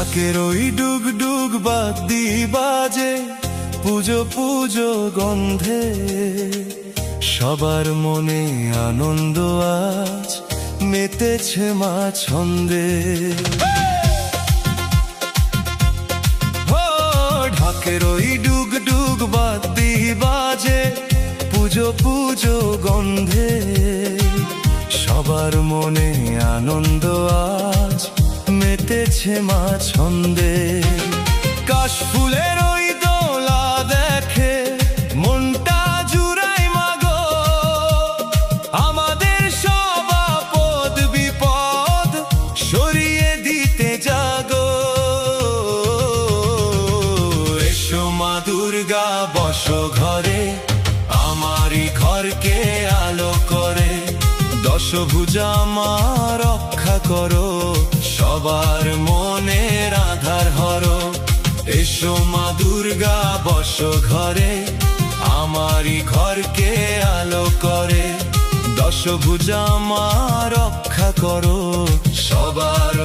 ঢাকের ওই ডুগ ডুগ বাদ্যি বাজে পুজো পুজো গন্ধে, সবার মনে আনন্দ আজ মেতেছে মা ছন্দে। ঢাকের ওই ডুগ ডুগ বাদ্যি বাজে পুজো পুজো গন্ধে, সবার মনে আনন্দ আজ মেতেছে মা ছন্দে। কাশফুলের ওই দোলা দেখে মনটা জুড়াই মাগো, আমাদের সব আপদ বিপদ সরিয়ে দিতে জাগো। এসো মা দুর্গা বসো ঘরে, আমারই ঘরকে আলো করে, দশভুজা মা রক্ষা করো, সবার মনের আধার হরো। এসো মা দুর্গা বসো ঘরে, আমারই ঘরকে আলো করে, দশভুজা মা রক্ষা করো, সবার